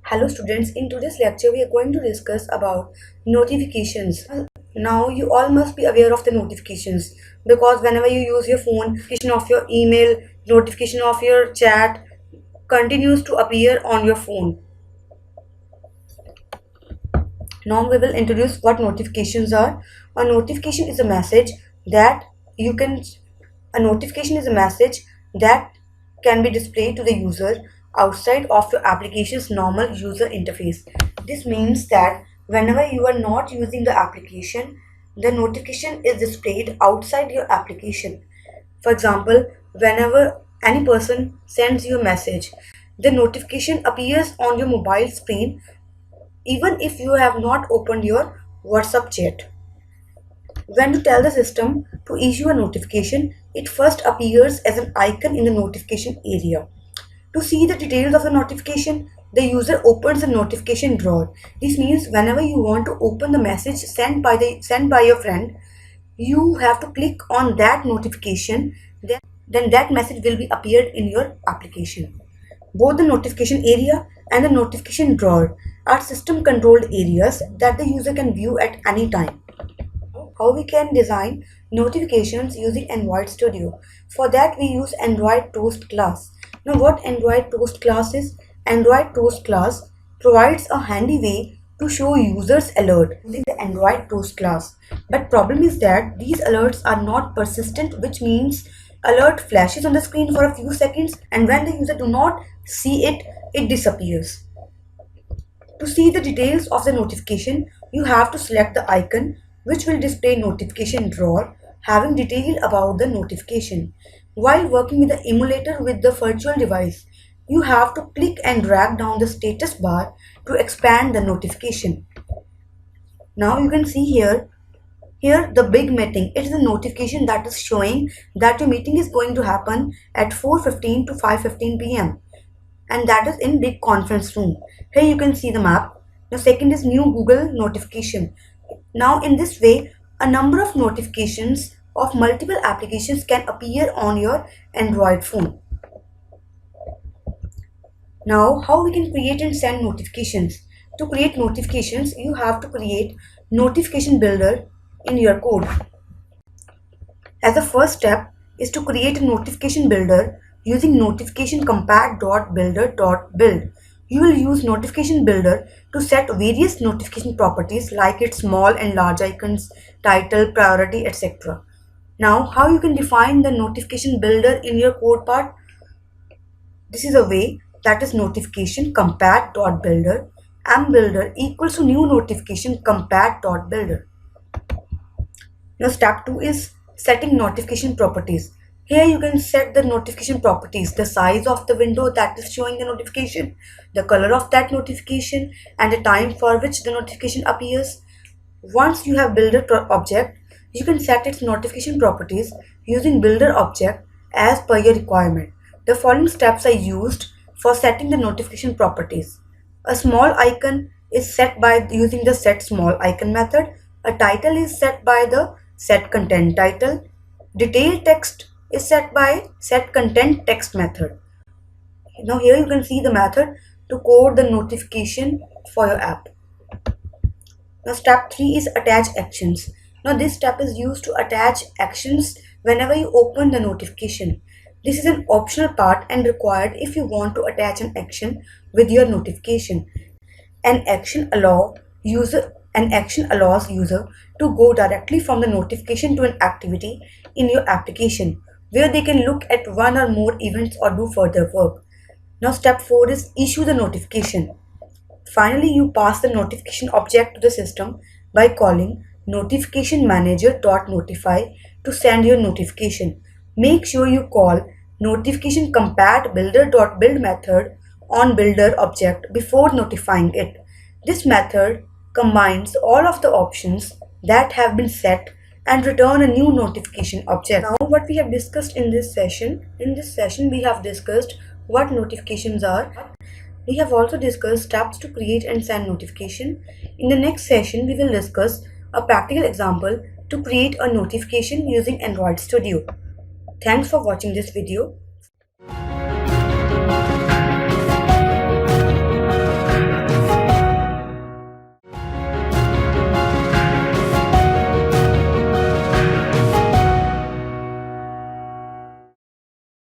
Hello students, in today's lecture we are going to discuss about notifications. Now you all must be aware of the notifications because whenever you use your phone, notification of your email, notification of your chat continues to appear on your phone. Now we will introduce what notifications are. A notification is a message that you can a notification is a message that can be displayed to the user outside of your application's normal user interface. This means that whenever you are not using the application, the notification is displayed outside your application. For example, whenever any person sends you a message, the notification appears on your mobile screen even if you have not opened your WhatsApp chat. When you tell the system to issue a notification, it first appears as an icon in the notification area. To see the details of the notification, the user opens the notification drawer. This means whenever you want to open the message sent by your friend, you have to click on that notification, then that message will be appeared in your application. Both the notification area and the notification drawer are system controlled areas that the user can view at any time. How we can design notifications using Android Studio. For that we use Android Toast class. Now what Android Toast class is? Android Toast class provides a handy way to show users alert using the Android Toast class. But problem is that these alerts are not persistent, which means alert flashes on the screen for a few seconds and when the user do not see it, it disappears. To see the details of the notification, you have to select the icon which will display notification drawer having detail about the notification. While working with the emulator with the virtual device, you have to click and drag down the status bar to expand the notification. Now you can see here the big meeting. It is a notification that is showing that your meeting is going to happen at 4:15 to 5:15 p.m. and that is in big conference room. Here you can see the map. The second is new Google notification. Now in this way, a number of notifications of multiple applications can appear on your Android phone. Now how we can create and send notifications. To create notifications, you have to create notification builder in your code. As the first step is to create a notification builder using notification compat.builder.build. You will use notification builder to set various notification properties like its small and large icons, title, priority, etc. Now, how you can define the notification builder in your code part? This is a way, that is notification compat.builder mbuilder equals to new notification compat.builder. Now step 2 is setting notification properties. Here you can set the notification properties, the size of the window that is showing the notification, the color of that notification, and the time for which the notification appears. Once you have builder object, you can set its notification properties using builder object as per your requirement. The following steps are used for setting the notification properties. A small icon is set by using the set small icon method. A title is set by the set content title. Detailed text is set by set content text method. Now here you can see the method to code the notification for your app. Now step 3 is attach actions. Now this step is used to attach actions whenever you open the notification. This is an optional part and required if you want to attach an action with your notification. An action allows user to go directly from the notification to an activity in your application where they can look at one or more events or do further work. Now step 4 is issue the notification. Finally, you pass the notification object to the system by calling notification manager.notify to send your notification. Make sure you call notification compat builder.build method on builder object before notifying it. This method combines all of the options that have been set and return a new notification object. Now what we have discussed in this session we have discussed what notifications are. We have also discussed steps to create and send notification. In the next session we will discuss a practical example to create a notification using Android Studio. Thanks for watching this video.